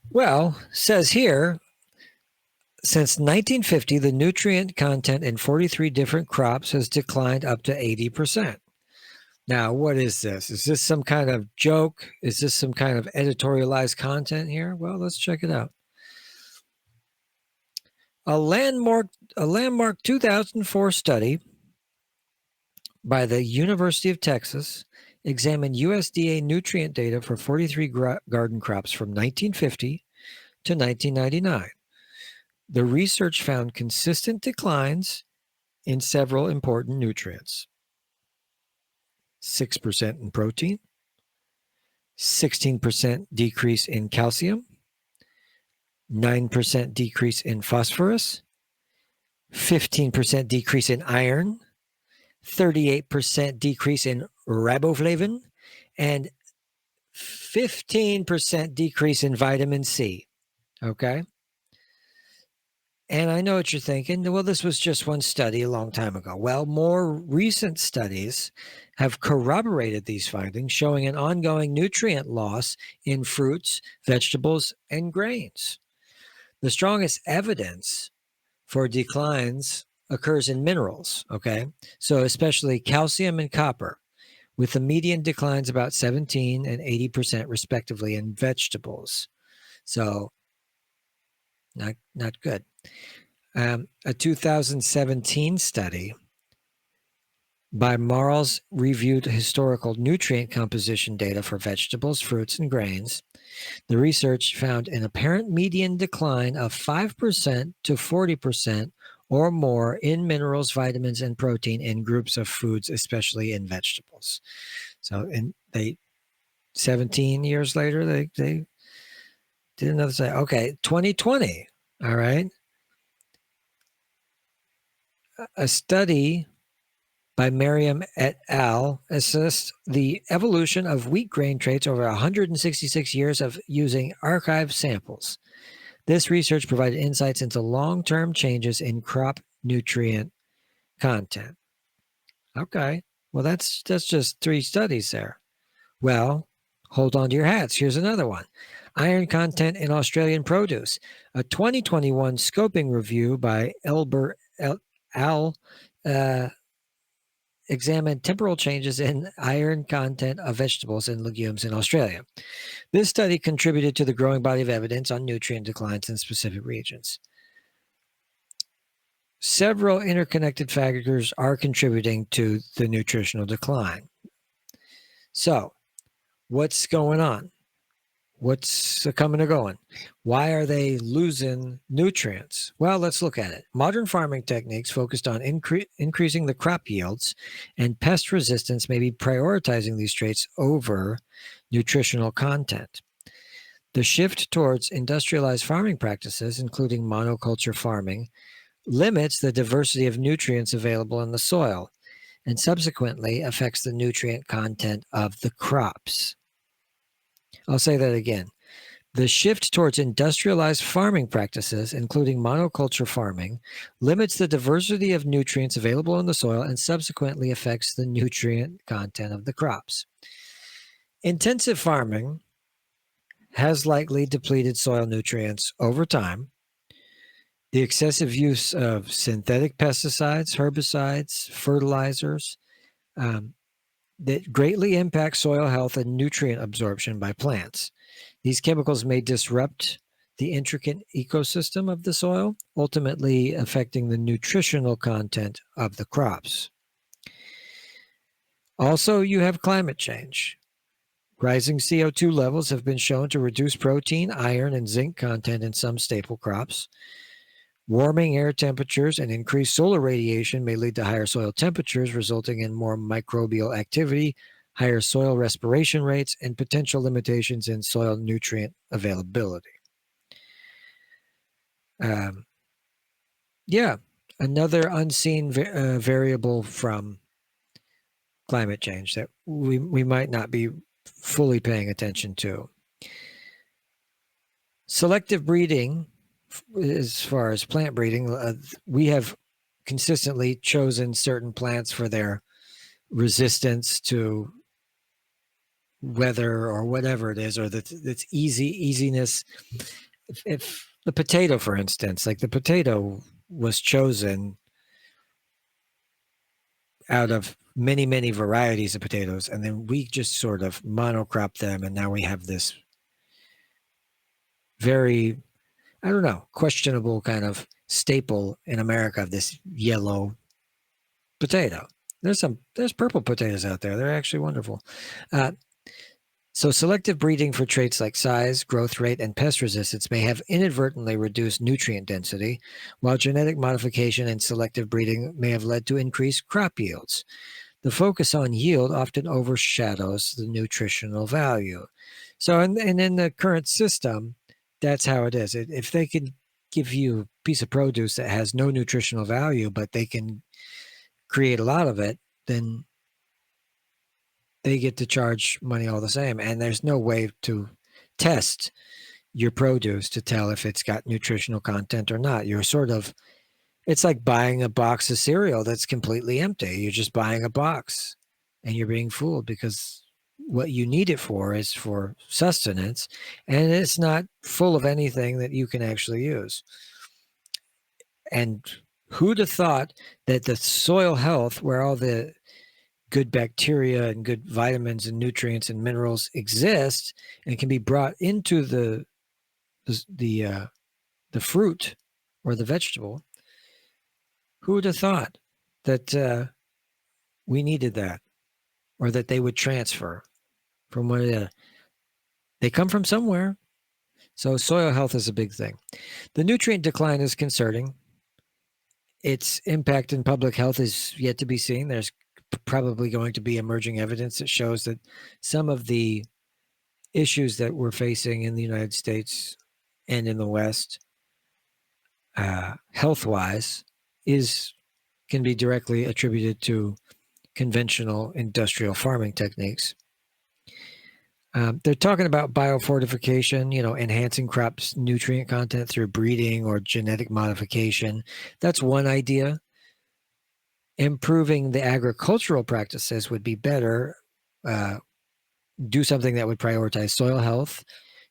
Well, says here, since 1950, the nutrient content in 43 different crops has declined up to 80%. Now, what is this? Is this some kind of joke? Is this some kind of editorialized content here? Well, let's check it out. A landmark 2004 study by the University of Texas examined USDA nutrient data for 43 garden crops from 1950 to 1999. The research found consistent declines in several important nutrients: 6% in protein, 16% decrease in calcium, 9% decrease in phosphorus, 15% decrease in iron, 38% decrease in riboflavin, and 15% decrease in vitamin C. Okay. And I know what you're thinking. Well, this was just one study a long time ago. Well, more recent studies have corroborated these findings, showing an ongoing nutrient loss in fruits, vegetables, and grains. The strongest evidence for declines occurs in minerals, okay? So especially calcium and copper, with the median declines about 17 and 80% respectively in vegetables. So not good. A 2017 study by Marles reviewed historical nutrient composition data for vegetables, fruits, and grains. The research found an apparent median decline of 5% to 40% or more in minerals, vitamins, and protein in groups of foods, especially in vegetables. So, 17 years later, they did another study. Okay, 2020. All right. A study by Merriam et al. Assessed the evolution of wheat grain traits over 166 years of using archive samples. This research provided insights into long-term changes in crop nutrient content. Okay, well, that's just 3 studies there. Well, hold on to your hats. Here's another one. Iron content in Australian produce. A 2021 scoping review by Elber Al examined temporal changes in iron content of vegetables and legumes in Australia. This study contributed to the growing body of evidence on nutrient declines in specific regions. Several interconnected factors are contributing to the nutritional decline. So, what's going on? What's coming or going? Why are they losing nutrients? Well, let's look at it. Modern farming techniques focused on increasing the crop yields and pest resistance may be prioritizing these traits over nutritional content. The shift towards industrialized farming practices, including monoculture farming, limits the diversity of nutrients available in the soil and subsequently affects the nutrient content of the crops. I'll say that again. The shift towards industrialized farming practices, including monoculture farming, limits the diversity of nutrients available in the soil and subsequently affects the nutrient content of the crops. Intensive farming has likely depleted soil nutrients over time. The excessive use of synthetic pesticides, herbicides, fertilizers, that greatly impact soil health and nutrient absorption by plants. These chemicals may disrupt the intricate ecosystem of the soil, ultimately affecting the nutritional content of the crops. Also, you have climate change. Rising CO2 levels have been shown to reduce protein, iron, and zinc content in some staple crops. Warming air temperatures and increased solar radiation may lead to higher soil temperatures, resulting in more microbial activity, higher soil respiration rates, and potential limitations in soil nutrient availability. Another unseen variable from climate change that we might not be fully paying attention to. Selective breeding, as far as plant breeding, we have consistently chosen certain plants for their resistance to weather or whatever it is, or that's easiness. If the potato, for instance, like the potato was chosen out of many, many varieties of potatoes, and then we just sort of monocrop them, and now we have this very, I don't know, questionable kind of staple in America of this yellow potato. There's purple potatoes out there. They're actually wonderful. So selective breeding for traits like size, growth rate, and pest resistance may have inadvertently reduced nutrient density, while genetic modification and selective breeding may have led to increased crop yields. The focus on yield often overshadows the nutritional value. So, and in the current system, that's how it is. If they can give you a piece of produce that has no nutritional value, but they can create a lot of it, then they get to charge money all the same. And there's no way to test your produce to tell if it's got nutritional content or not. It's like buying a box of cereal that's completely empty. You're just buying a box and you're being fooled because what you need it for is for sustenance, and it's not full of anything that you can actually use. And who'd have thought that the soil health, where all the good bacteria and good vitamins and nutrients and minerals exist and can be brought into the fruit or the vegetable, who would have thought that we needed that, or that they would transfer from where they come from somewhere. So soil health is a big thing. The nutrient decline is concerning. Its impact in public health is yet to be seen. There's probably going to be emerging evidence that shows that some of the issues that we're facing in the United States and in the West, health-wise, can be directly attributed to conventional industrial farming techniques. They're talking about biofortification, enhancing crops' nutrient content through breeding or genetic modification. That's one idea. Improving the agricultural practices would be better. Do something that would prioritize soil health,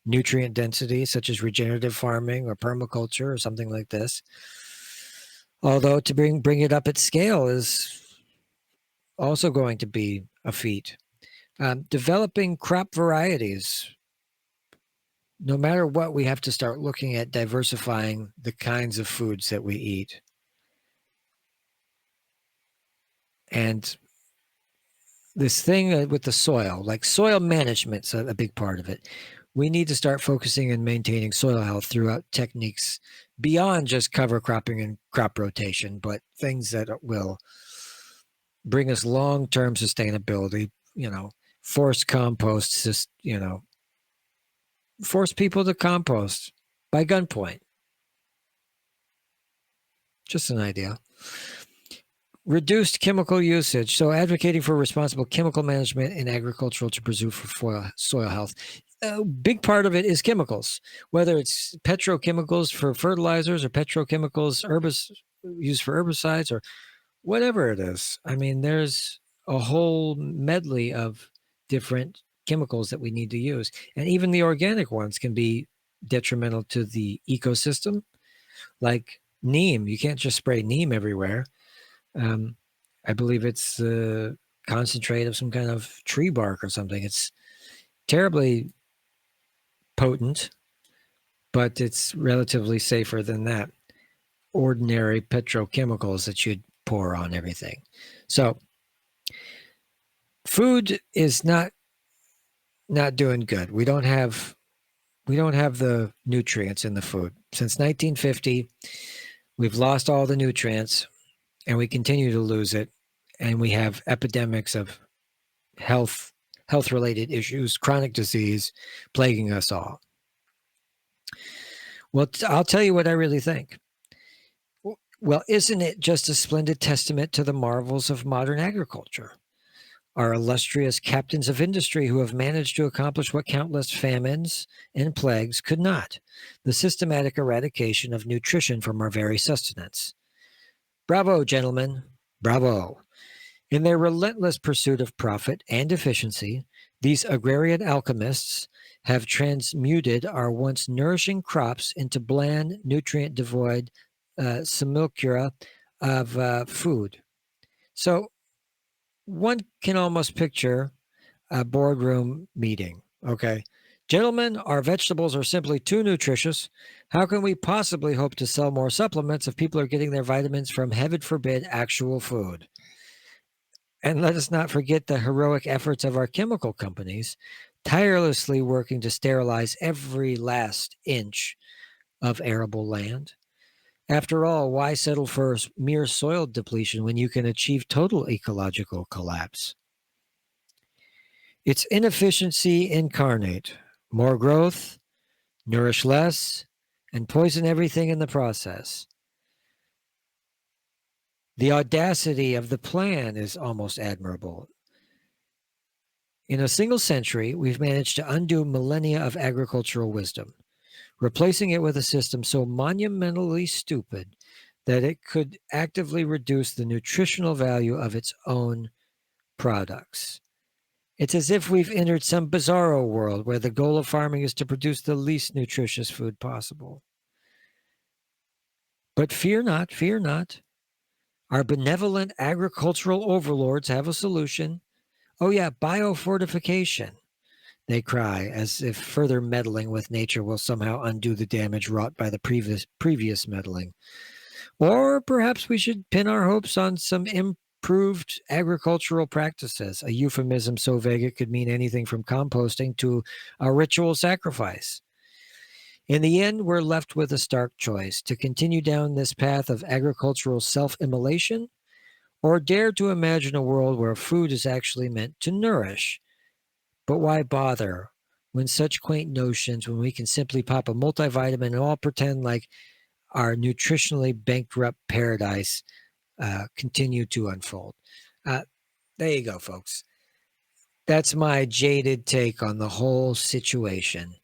nutrient density, such as regenerative farming or permaculture or something like this. Although to bring it up at scale is also going to be a feat. Developing crop varieties. No matter what, we have to start looking at diversifying the kinds of foods that we eat. And this thing with the soil, like soil management's a big part of it. We need to start focusing and maintaining soil health throughout techniques beyond just cover cropping and crop rotation, but things that will bring us long-term sustainability, force compost, force people to compost by gunpoint. Just an idea. Reduced chemical usage. So advocating for responsible chemical management in agricultural to preserve for soil health. A big part of it is chemicals, whether it's petrochemicals for fertilizers or petrochemicals used for herbicides or whatever it is. I mean, there's a whole medley of different chemicals that we need to use. And even the organic ones can be detrimental to the ecosystem, like neem. You can't just spray neem everywhere. I believe it's a concentrate of some kind of tree bark or something. It's terribly potent, but it's relatively safer than that ordinary petrochemicals that you'd pour on everything. So food is not doing good. We don't have the nutrients in the food. Since 1950, we've lost all the nutrients, and we continue to lose it. And we have epidemics of health-related issues, chronic disease plaguing us all. Well, I'll tell you what I really think. Well, isn't it just a splendid testament to the marvels of modern agriculture? Our illustrious captains of industry who have managed to accomplish what countless famines and plagues could not, the systematic eradication of nutrition from our very sustenance. Bravo, gentlemen, bravo. In their relentless pursuit of profit and efficiency, These agrarian alchemists have transmuted our once nourishing crops into bland, nutrient-devoid simulacra of food. So one can almost picture a boardroom meeting. Okay. Gentlemen, our vegetables are simply too nutritious. How can we possibly hope to sell more supplements if people are getting their vitamins from, heaven forbid, actual food? And let us not forget the heroic efforts of our chemical companies, tirelessly working to sterilize every last inch of arable land. After all, why settle for mere soil depletion when you can achieve total ecological collapse? It's inefficiency incarnate. More growth, nourish less, and poison everything in the process. The audacity of the plan is almost admirable. In a single century, we've managed to undo millennia of agricultural wisdom, replacing it with a system so monumentally stupid that it could actively reduce the nutritional value of its own products. It's as if we've entered some bizarro world where the goal of farming is to produce the least nutritious food possible. But fear not, fear not. Our benevolent agricultural overlords have a solution. Oh, yeah, biofortification, they cry, as if further meddling with nature will somehow undo the damage wrought by the previous meddling. Or perhaps we should pin our hopes on some improved agricultural practices, a euphemism so vague it could mean anything from composting to a ritual sacrifice. In the end, we're left with a stark choice: to continue down this path of agricultural self-immolation, or dare to imagine a world where food is actually meant to nourish. But why bother when such quaint notions, when we can simply pop a multivitamin and all pretend like our nutritionally bankrupt paradise continue to unfold? Uh, there you go, folks. That's my jaded take on the whole situation.